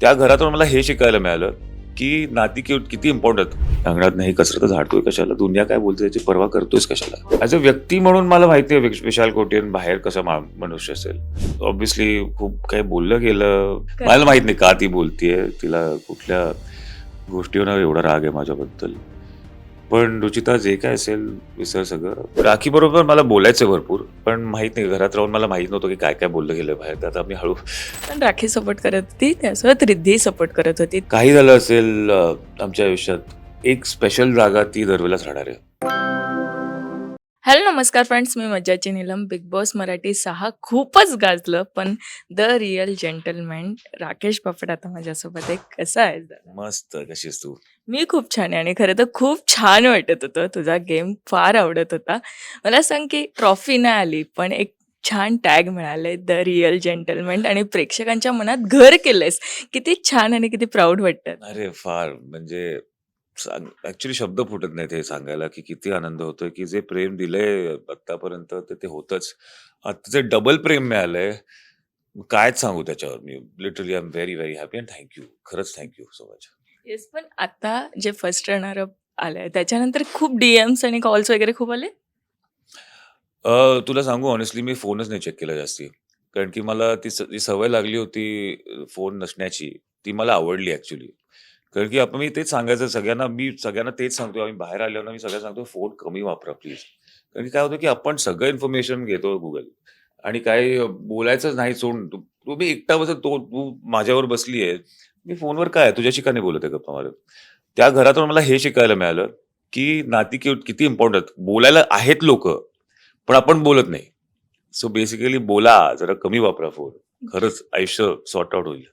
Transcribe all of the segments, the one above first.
त्या घरातून मला हे शिकायला मिळालं की नाती किती इम्पॉर्टंट आहेत. अंगणात नाही कसरत झाडतोय कशाला, दुनिया काय बोलते याची पर्वा करतोयस कशाला. ऍज अ व्यक्ती म्हणून मला माहिती आहे विशाल कोटियन बाहेर कसा मनुष्य असेल. ऑब्व्हियसली खूप काही बोललं गेलं, मला माहित नाही का ती बोलतीये, तिला कुठल्या गोष्टीवर एवढा राग आहे माझ्याबद्दल. पण रुचिता जे काय असेल विसर सगळं. राखी बरोबर मला बोलायचं भरपूर, पण माहित नाही, घरात राहून मला माहित नव्हतं की काय काय बोललं गेलं बाहेर. तर आता मी हळू पण राखी सपोर्ट करत होती, त्यासोबत रिद्धी सपोर्ट करत होती. काही झालं असेल आमच्या आयुष्यात एक स्पेशल जागा ती दरवेळेलाच राहणार आहे. हॅलो नमस्कार फ्रेंड्स, मी मज्जाची नीलम. बिग बॉस मराठी 6 खूपच गाजलं, पण the real gentleman Rakesh Bapat आता माझ्यासोबत आहे. कसा आहे दादा? मस्त. कशीस तू? मी खूप छान आहे आणि खरं तर खूप छान वाटत होतं. तुझा गेम फार आवडत होता. मला सांग की ट्रॉफी नाही आली, पण एक छान टॅग मिळाले द रिअल जेंटलमॅन आणि प्रेक्षकांच्या मनात घर केलंयस. किती छान आणि किती प्राऊड वाटतं. अरे फार म्हणजे ऍक्च्युली शब्द फुटत नाहीत हे सांगायला की किती आनंद होतोय की जे प्रेम दिलंय आतापर्यंत ते होतच. आता जे डबल प्रेम मिळालंय, कायच सांगू त्याच्यावर. मी literally I am very very happy and thank you. खरंच थँक्यू सो मच. येस, पण आता जे फर्स्ट रनर अप आलंय त्याच्यानंतर खूप डीएम्स आणि कॉल्स वगैरे खूप आले. तुला सांगू ऑनेस्टली मी फोनच नाही चेक केला जास्ती. कारण की मला ती सवय लागली होती फोन नसण्याची. ती मला आवडली ॲक्चुअली. कारण की आपण मी तेच सांगायचं सगळ्यांना, मी सगळ्यांना तेच सांगतो. आम्ही बाहेर आल्यावर मी सगळ्यांना सांगतो फोन कमी वापरा प्लीज. कारण की काय होतं की आपण सगळं इन्फॉर्मेशन घेतो Google आणि काही बोलायचंच नाही सोडून तुम्ही एकटा बसत तू माझ्यावर बसली आहे. मी फोनवर काय तुझ्याशी का नाही बोलत आहे गप्पा मारत. त्या घरातून मला हे शिकायला मिळालं की नाती किती इम्पॉर्टंट. बोलायला आहेत लोकं, पण आपण बोलत नाही. सो बेसिकली बोला, जरा कमी वापरा फोन. खरंच आयुष्य सॉर्ट आउट होईल.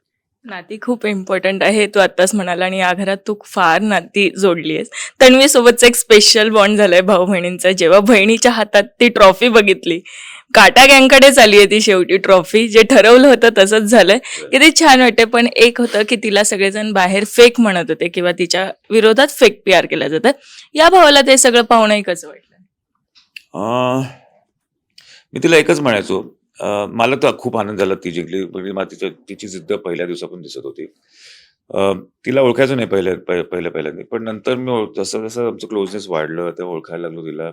नाती खूप इम्पॉर्टंट आहे, तू आत्ताच म्हणाला, आणि या घरात तू फार नाती जोडली आहेस. तन्वी सोबतचा एक स्पेशल बॉन्ड झालाय भाऊ बहिणींचा. जेव्हा बहिणीच्या हातात ती ट्रॉफी बघितली, काटा गँगकडेच आली आहे ती शेवटी ट्रॉफी. जे ठरवलं होतं तसंच झालंय. किती छान वाटते. पण एक होतं की तिला सगळेजण बाहेर फेक म्हणत होते किंवा तिच्या विरोधात फेक PR केला जातात. या भावाला ते सगळं पाहूनही कसं वाटलं? अं, मी तिला एकच म्हणायचो, मला तर खूप आनंद झाला ती जिंकली. म्हणजे मला तिची जिद्द पहिल्या दिवसापासून दिसत होती. तिला ओळखायचो नाही पहिल्यांदा. पण नंतर मी जसं जसं आमचं क्लोजनेस वाढलं तेव्हा ओळखायला लागलो तिला.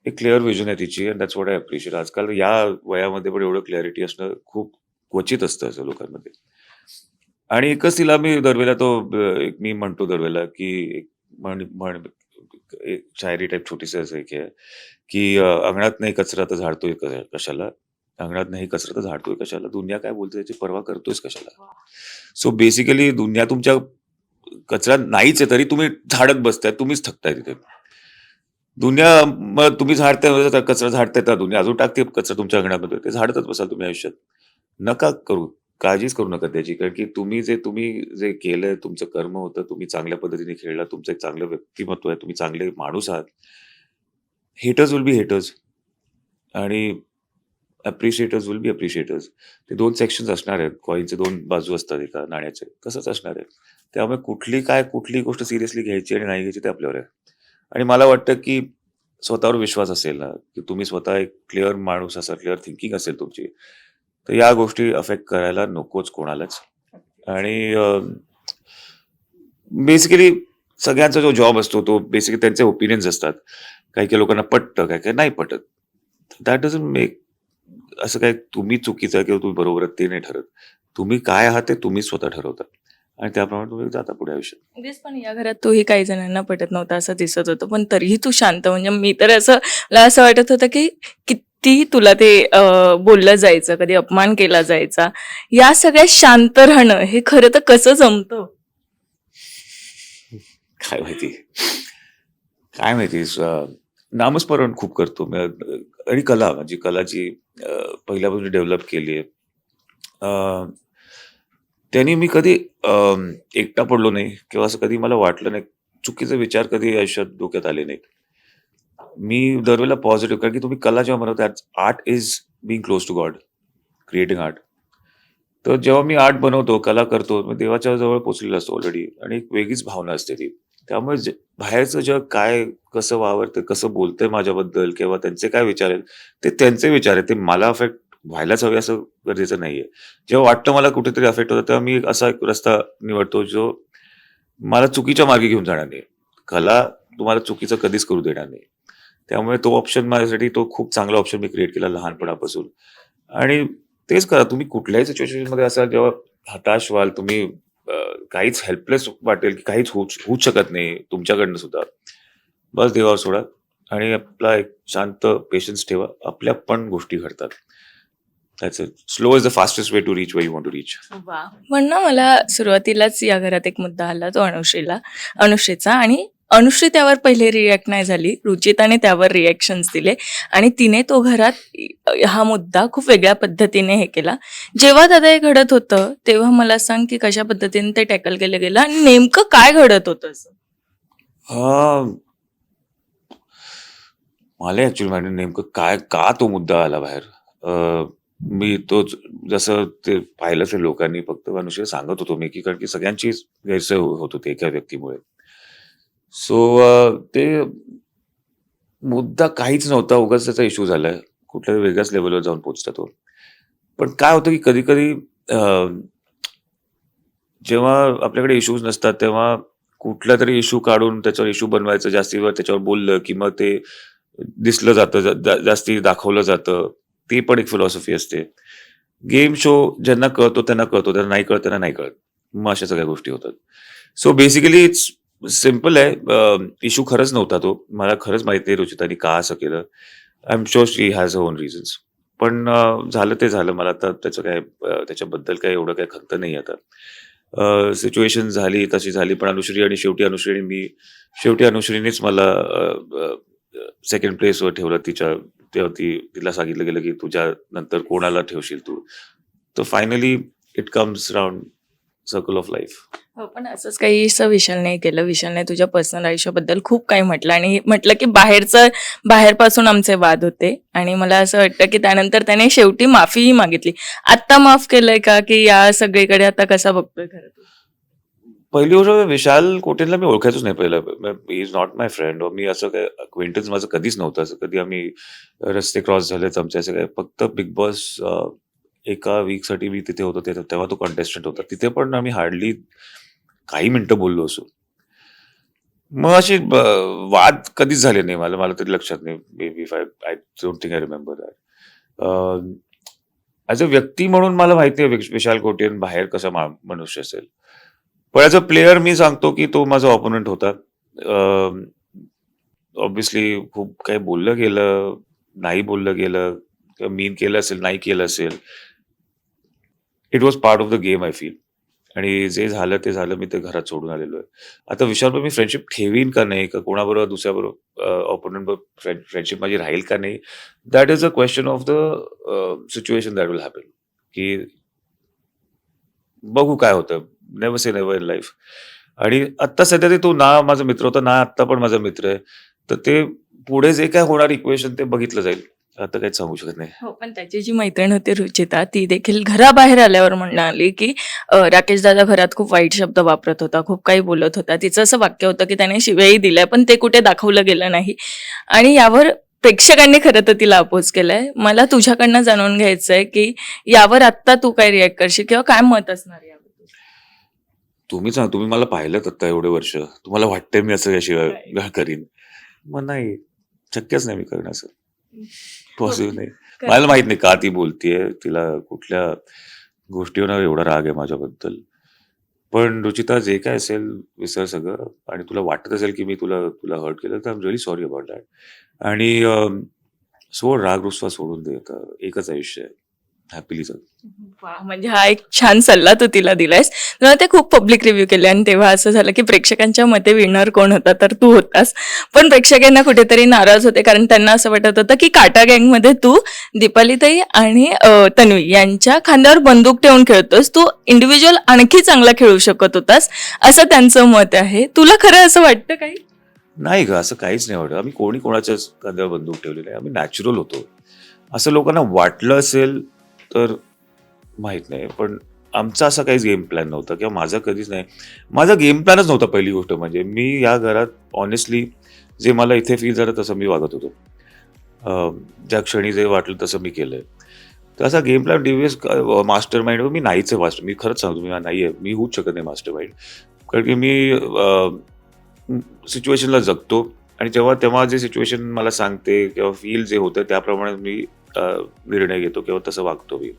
एक क्लिअर विजन आहे तिची and that's what I appreciate. आजकाल या वयामध्ये पण एवढं क्लॅरिटी असणं खूप क्वचित असतं असं लोकांमध्ये. आणि एकच तिला मी दरवेळेला एक मी म्हणतो दरवेळेला की एक म्हण म्हण एक शायरी टाइप छोटीशी असं एक आहे की अंगणात नाही कचरा तर झाडतोय कशाला, अंगणात नाही कचरा तर झाडतोय कशाला, दुनिया काय बोलते याची पर्वा करतोयस कशाला. सो बेसिकली दुनिया तुमच्या कचरा नाहीच आहे तरी तुम्ही झाडत बसताय, तुम्हीच थकताय तिथे. दुनिया मग तुम्ही झाडताय, कचरा झाडताय तर दुनिया अजून टाकते कचरा तुमच्या अंगणामध्ये. ते झाडतच बसाल तुम्ही आयुष्यात. नका करू. काळजीच करू नका त्याची. कारण की तुम्ही जे केलंय, तुमचं कर्म होतं, तुम्ही चांगल्या पद्धतीने खेळला, तुमचं एक चांगलं व्यक्तिमत्व आहे, तुम्ही चांगले माणूस आहात. हेटर्स विल बी हेटर्स आणि अप्रिशिएटर्स विल बी अप्रिशिएटर्स. ते 2 सेक्शन्स असणार आहेत. कॉइनचे 2 बाजू असतात एका नाण्याचे. तसंच असणार आहे. त्यामुळे कुठली गोष्ट सिरियसली घ्यायची आणि नाही घ्यायची ते आपल्यावर आहे. आणि मला वाटतं की स्वतःवर विश्वास असेल ना, की तुम्ही स्वतः एक क्लिअर माणूस असाल, क्लिअर थिंकिंग असेल तुमची, तर या गोष्टी अफेक्ट करायला नकोच कोणालाच. आणि बेसिकली सगळ्यांचा जो जॉब असतो तो बेसिकली त्यांचे ओपिनियन्स असतात. काही-काही लोकांना पटतं, काही-काही नाही पटत. दॅट डझंट मेक असं काही तुम्ही चुकीचं आहे किंवा तुम्ही बरोबर आहे ते नाही ठरत. तुम्ही काय आहात ते तुम्ही स्वतः ठरवता आणि त्याप्रमाणे तुम्ही जाता पुढे आयुष्यात. तेच, पण या घरात तोही काही जणांना पटत नव्हतं असं दिसत होतं, पण तरीही तू शांत. म्हणजे मी तर मला असं वाटत होतं की किती तुला ते बोललं जायचं, कधी अपमान केला जायचा. या सगळ्यात शांत राहणं हे खरं तर कसं जमतं? काय माहिती? काय माहिती? नामस्मरण खूप करतो मी. आणि कला माझी कलाची पहिल्यापासून डेव्हलप केली आहे. त्यांनी मी कधी एकटा पडलो नाही किंवा असं कधी मला वाटलं नाही. चुकीचे विचार कधी आयुष्यात डोक्यात आले नाहीत. मी दरवेळेला पॉझिटिव्ह, कारण की तुम्ही कला जेव्हा बनवता, art is being close to God, creating art. तर जेव्हा मी आर्ट बनवतो, कला करतो, मी देवाच्या जवळ पोहोचलेलो असतो ऑलरेडी आणि एक वेगळीच भावना असते ती. त्यामुळे बाहेरचं जग काय, कसं वावरतं, कसं बोलतंय माझ्याबद्दल किंवा त्यांचे काय विचार आहेत, ते त्यांचे विचार आहेत. ते मला अफेक्ट व्हायलाच हवे असं गरजेचं नाहीये. जेव्हा वाटतं मला कुठेतरी अफेक्ट होतं, तेव्हा मी असा एक रस्ता निवडतो जो मला चुकीच्या मार्गी घेऊन जाणार नाही. कला तुम्हाला चुकीचं कधीच करू देणार नाही. त्यामुळे तो ऑप्शन माझ्यासाठी तो खूप चांगला ऑप्शन मी क्रिएट केला लहानपणापासून. आणि तेच करा, तुम्ही कुठल्याही सिच्युएशनमध्ये असाल, जेव्हा हताश व्हाल, तुम्ही काहीच हेल्पलेस वाटेल, की काहीच होऊच शकत नाही तुमच्याकडनं सुद्धा. बस देवावर सोडा आणि आपला एक शांत पेशन्स ठेवा. आपल्या पण गोष्टी घडतात. That's it. Slow is the fastest way to reach where you want to reach. वा. पण ना मला सुरुवातीलाच या घरात एक मुद्दा आला तो अनुश्रीचा आणि अनुश्री त्यावर पहिले रिॲक्ट नाही झाली. रुचिताने त्यावर रिॲक्शन्स दिले आणि तिने तो घरात हा मुद्दा खूप वेगळ्या पद्धतीने हे केला. जेव्हा दादा हे घडत होतं तेव्हा मला सांग की कशा पद्धतीने ते टॅकल केलं गेलं आणि नेमकं काय घडत होतं असं? मला ऍक्च्युली माहिती नाही नेमकं काय का तो मुद्दा आला बाहेर. मी तो जसं ते पाहिलं असेल लोकांनी, फक्त अनुषय सांगत होतो मी, की कारण की सगळ्यांचीच गैरसोय होत होती एका व्यक्तीमुळे. सो ते मुद्दा काहीच नव्हता, उगाच त्याचा इश्यू झालाय. कुठल्या वेगळ्याच लेवलवर जाऊन पोहोचता तो. पण काय होतं की कधी कधी जेव्हा आपल्याकडे इश्यूज नसतात, तेव्हा कुठला तरी इश्यू काढून त्याच्यावर इश्यू बनवायचं, जास्ती वेळ त्याच्यावर बोललं की मग ते दिसलं जातं, जास्ती दाखवलं जातं. ती पण एक फिलॉसॉफी असते. गेम शो ज्यांना कळतो त्यांना कळतो, त्यांना नाही कळत त्यांना नाही कळत. मग अशा सगळ्या गोष्टी होतात. सो बेसिकली इट्स सिम्पल आहे. इश्यू खरंच नव्हता तो. मला खरंच माहित नाही रुचितानी का असं केलं. I am sure she has a own reasons. पण झालं ते झालं. मला आता त्याचं काय त्याच्याबद्दल काय एवढं काय खंत नाही आता. सिच्युएशन झाली तशी झाली, पण अनुश्री आणि शेवटी अनुश्रीनेच मला सेकंड प्लेसवर ठेवलं. तिला सांगितलं गेलं की तुझ्या नंतर कोणाला ठेवशील तू. तर finally it comes round circle of life. हो, पण असंच काही विशालने केलं. विशालने तुझ्या पर्सनल आयुष्याबद्दल खूप काही म्हटलं आणि म्हटलं की बाहेरपासून आमचे वाद होते आणि मला असं वाटतं की त्यानंतर त्याने शेवटी माफीही मागितली. आत्ता माफ केलंय का की या सगळीकडे आता कसा बघतोय खरं तू? पहिली गोष्ट, विशाल कोटेनला मी ओळखायचोच नाही पहिलं. He is not my friend. मी असं काय अक्वेंटन्स माझं कधीच नव्हतं. असं कधी आम्ही रस्ते क्रॉस झालेत आमचे, असं काय. फक्त बिग बॉस एका वीकसाठी मी तिथे होतो, तेव्हा तो कॉन्टेस्टंट होता. तिथे पण आम्ही हार्डली काही मिनिटं बोललो असू. मग अशी वाद कधीच झाले नाही. मला तरी लक्षात नाही. Maybe I don't think I remember that. As a व्यक्ती म्हणून मला माहिती आहे विशाल कोटेन बाहेर कसा मनुष्य असेल. पण ॲज अ प्लेयर मी सांगतो की तो माझा ऑपोनंट होता. ऑब्व्हियसली खूप काही बोललं गेलं, नाही बोललं गेलं, किंवा मीन केलं असेल, नाही केलं असेल. It was part of the game I feel. आणि जे झालं ते झालं. मी ते घरात सोडून आलेलो आहे. आता विशालबरोबर मी फ्रेंडशिप ठेवीन का नाही, का कोणाबरोबर दुसऱ्याबरोबर ऑपोनंट बरोबर फ्रेंडशिप माझी राहील का नाही, that is a question of the situation that will happen. की बघू काय होतं. Never say never in life. आणि आत्ता सध्या ते तो ना माझा मित्र होता, ना आत्ता पण माझा मित्र आहे. तर ते पुढे जे काय होणार इक्वेशन ते बघितलं जाईल. आता काहीच सांगू शकत नाही. हो, पण त्याची जी मैत्रीण होती रुचिता ती देखील घराबाहेर आल्यावर म्हणाली की राकेश दादा घरात खूप वाईट शब्द वापरत होता, खूप काही बोलत होता. तिचं असं वाक्य होतं की त्याने शिव्याही दिल्या पण ते कुठे दाखवलं गेलं नाही आणि यावर प्रेक्षकांनी खरं तर तिला अपोज केलंय. मला तुझ्याकडनं जाणून घ्यायचंय की यावर आत्ता तू काय रिॲक्ट करशील किंवा काय मत असणार याबद्दल? तुम्ही मला पाहिलं आता एवढे वर्ष. तुम्हाला वाटतंय मी असं शिवाय करीन? मग नाही, शक्यच नाही मी करणं असं. पॉसिबल नाही. मला माहित नाही का ती बोलतीये, तिला कुठल्या गोष्टीवर एवढा राग आहे माझ्याबद्दल. पण रुचिता, जे काय असेल विसर सगळं. आणि तुला वाटत असेल की मी तुला हर्ट केलं, तर I am really sorry about that. आणि सोड, राग रुसवा सोडून दे. आता एकच आयुष्य आहे. हॅपीली जग. वा, म्हणजे हा एक छान सल्ला तू तिला दिलायस. तेव्हा ते खूप पब्लिक रिव्ह्यू केले आणि तेव्हा असं झालं की प्रेक्षकांच्या मते विनर कोण होता तर तू होतास. पण प्रेक्षकांना कुठेतरी नाराज होते कारण त्यांना असं वाटत होतं की काटा गँगमध्ये तू दीपालीताई आणि तन्वी यांच्या खांद्यावर बंदूक ठेवून खेळतोस, तू इंडिव्हिज्युअल आणखी चांगला खेळू शकत होतास असं त्यांचं मत आहे. तुला खरं असं वाटतं काही? नाही का, असं काहीच नाही वाटत. आम्ही कोणी कोणाच्याच खांद्यावर बंदूक ठेवली नाही. आम्ही नॅचरल होतो. असं लोकांना वाटलं असेल तर माहित नाही. पण आमचा असा काहीच गेम प्लॅन नव्हता, किंवा माझा कधीच नाही. माझा गेम प्लॅनच नव्हता. पहिली गोष्ट म्हणजे मी या घरात ऑनेस्टली जे मला इथे फील झालं तसं मी वागत होतो. ज्या क्षणी जे वाटलं तसं मी केलंय. असा game plan devious mastermind मी नाहीच आहे. मी खरंच सांगतो, मी नाही आहे, मी होऊच शकत नाही मास्टर माइंड. कारण की मी सिच्युएशनला जगतो आणि जेव्हा तेव्हा जे सिच्युएशन मला सांगते किंवा फील जे होतं त्याप्रमाणे मी निर्णय घेतो किंवा तसं वागतो मी.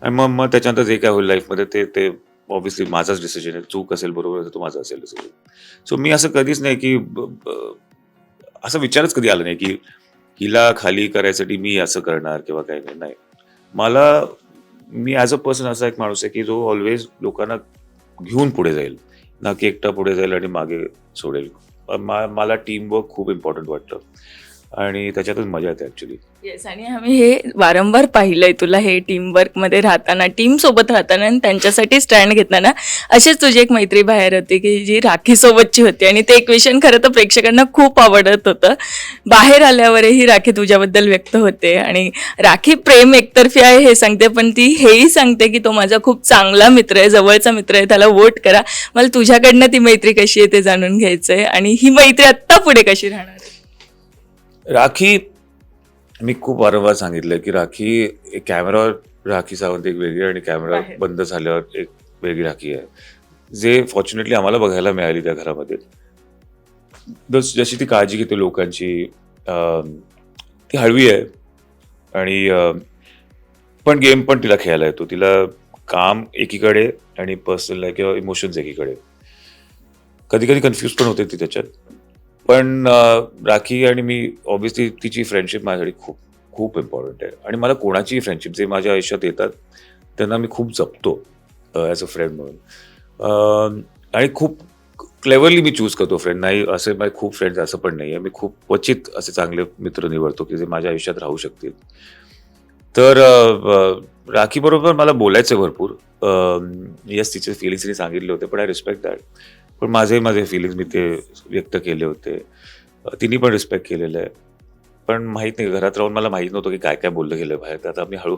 आणि मग त्याच्यानंतर जे काय होईल लाईफमध्ये ते ऑब्व्हियसली माझाच डिसिजन आहे. चूक असेल, बरोबर असेल, तो माझा असेल डिसिजन. सो मी असं कधीच नाही की असा विचारच कधी आला नाही की हिला खाली करायसाठी मी असं करणार किंवा काही नाही. नाही, मी ॲज अ पर्सन असा एक माणूस आहे की जो ऑलवेज लोकांना घेऊन पुढे जाईल, ना की एकटा पुढे जाईल आणि मागे सोडेल. मला टीमवर्क खूप इम्पॉर्टंट वाटतं आणि त्याच्यातच मजा येते ॲक्च्युली. येस, आणि आम्ही हे वारंवार पाहिलंय तुला हे टीमवर्कमध्ये राहताना, टीम सोबत राहताना आणि त्यांच्यासाठी स्टँड घेताना. अशीच तुझी एक मैत्री बाहेर होती की जी राखी सोबतची होती आणि ते एक विषय खरं तर प्रेक्षकांना खूप आवडत होतं. बाहेर आल्यावरही राखी तुझ्याबद्दल व्यक्त होते आणि राखी प्रेम एकतर्फी आहे हे सांगते, पण ती हेही सांगते की तो माझा खूप चांगला मित्र आहे, जवळचा मित्र आहे, त्याला वोट करा. मला तुझ्याकडनं ती मैत्री कशी आहे ते जाणून घ्यायचंय आणि ही मैत्री आत्ता पुढे कशी राहणार आहे? राखी, मी खूप वारंवार सांगितलं की राखी कॅमेरावर राखी सावंत एक वेगळी आणि कॅमेरा बाहेर. बंद झाल्यावर एक वेगळी राखी आहे, जे फॉर्च्युनेटली आम्हाला बघायला मिळाली त्या घरामध्ये. जशी ती काळजी घेते लोकांची, ती हळवी आहे आणि पण गेम पण तिला खेळायला येतो. तिला काम एकीकडे आणि पर्सनल लाईफ किंवा इमोशन्स एकीकडे. कधी कधी कन्फ्यूज पण होते ती त्याच्यात. पण राखी आणि मी ऑब्व्हियसली तिची फ्रेंडशिप माझ्यासाठी खूप खूप इम्पॉर्टंट आहे आणि मला कोणाचीही फ्रेंडशिप जे माझ्या आयुष्यात येतात त्यांना मी खूप जपतो ॲज अ फ्रेंड म्हणून. आणि खूप क्लेवरली मी चूज करतो फ्रेंड. नाही असे माझे खूप फ्रेंड्स असं पण नाही आहे. मी खूप क्वचित असे चांगले मित्र निवडतो की जे माझ्या आयुष्यात राहू शकतील. तर राखीबरोबर मला बोलायचं आहे भरपूर. येस, तिचे फिलिंग्स तिने सांगितले होते, पण आय रिस्पेक्ट दॅट. पण माझे फिलिंग्स मी ते व्यक्त केले होते. तिने पण रिस्पेक्ट केलेलं आहे. पण माहीत नाही, घरात राहून मला माहीत नव्हतं की काय काय बोललं गेलं बाहेर. तर आता मी हळू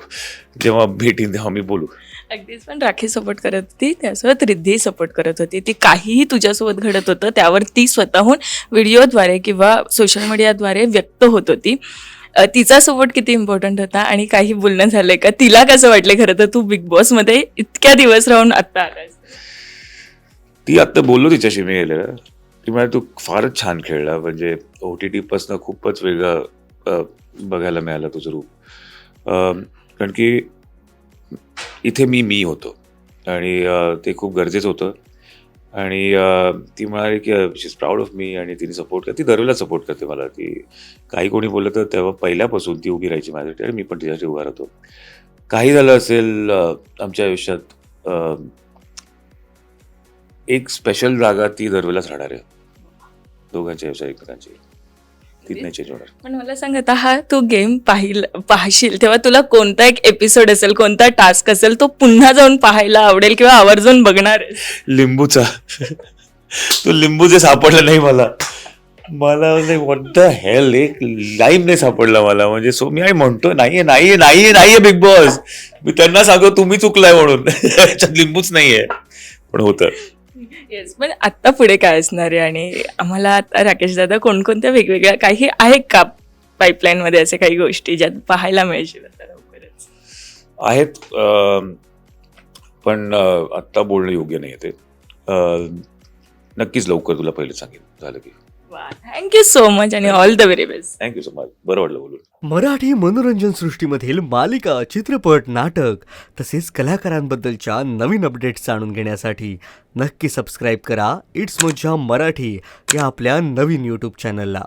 जेव्हा भेटीन तेव्हा मी बोलू. अगदीच, पण राखी सपोर्ट करत होती, त्यासोबत रिद्धी सपोर्ट करत होती. ती काहीही तुझ्यासोबत घडत होतं त्यावर ती स्वतःहून व्हिडिओद्वारे किंवा सोशल मीडियाद्वारे व्यक्त होत होती. तिचा सपोर्ट किती इम्पॉर्टंट होता आणि काही बोलणं झालंय का? तिला कसं वाटलं खरं तर तू बिग बॉसमध्ये इतक्या दिवस राहून आत्ता आलास? ती आत्ता बोललो तिच्याशी मी गेलेलं. ती म्हणाली तू फारच छान खेळला, म्हणजे OTT पासून खूपच वेगळं बघायला मिळालं तुझं रूप. कारण की इथे मी होतो आणि ते खूप गरजेचं होतं. आणि ती म्हणाली की शी इज प्राऊड ऑफ मी आणि तिने सपोर्ट करते. ती दरवेळेला सपोर्ट करते मला. ती काही कोणी बोललं तर तेव्हा पहिल्यापासून ती उभी राहायची माझ्यासाठी आणि मी पण तिच्यासाठी उभा राहतो. काही झालं असेल आमच्या आयुष्यात, एक स्पेशल जागा ती दरवेळेलाच राहणार आहे दोघांच्या आयुष्यात एकमेकांची. ती नाही चेंज होणार. पण मला सांग, आता हा तू गेम पाहशील तेव्हा तुला कोणता एक एपिसोड असेल, कोणता टास्क असेल तो पुन्हा जाऊन पाहायला आवडेल किंवा आवर्जून बघणार आहेस? लिंबूचा तो लिंबू जे सापडला नाही मला व्हॉट द हेल, एक लाईन नाही सापडला मला. म्हणजे सो मी म्हणतो नाहीये बिग बॉस. मी त्यांना सांगतो तुम्ही चुकलाय म्हणून. याच्यात लिंबूच नाहीये, पण होतं. येस, पण आत्ता पुढे काय असणार आहे? आणि आम्हाला आता राकेश दादा कोणकोणत्या वेगवेगळ्या काही आहे का पाईपलाईनमध्ये असे काही गोष्टी ज्यात पाहायला मिळशील आता लवकरच? आहेत, पण आत्ता बोलणं योग्य नाही ते. नक्कीच लवकर तुला पहिले सांगेन झालं की. थँक्यू सो मच आणि all the very best. Thank you so much. बरं वाटलं बोलून. मराठी मनोरंजन सृष्टीमधील मालिका, चित्रपट, नाटक तसेच कलाकारांबद्दलच्या नवीन अपडेट्स जाणून घेण्यासाठी नक्की सबस्क्राईब करा इट्स मज्जा मराठी या आपल्या नवीन यूट्यूब चॅनलला.